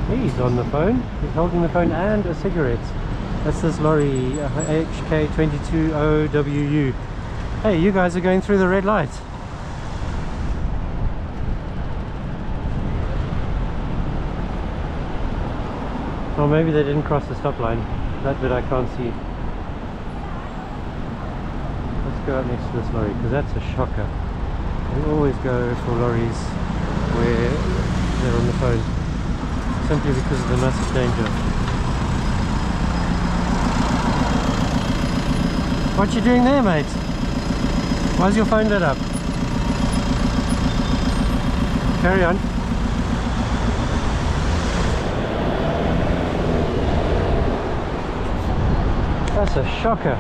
He's on the phone. He's holding the phone and a cigarette. That's this lorry, HK22OWU. Hey, you guys are going through the red light. Or maybe they didn't cross the stop line. That bit I can't see. Let's go up next to this lorry, because that's a shocker. We always go for lorries where they're on the phone, simply because of the massive danger. What you doing there, mate? Why's your phone lit up? Carry on. That's a shocker.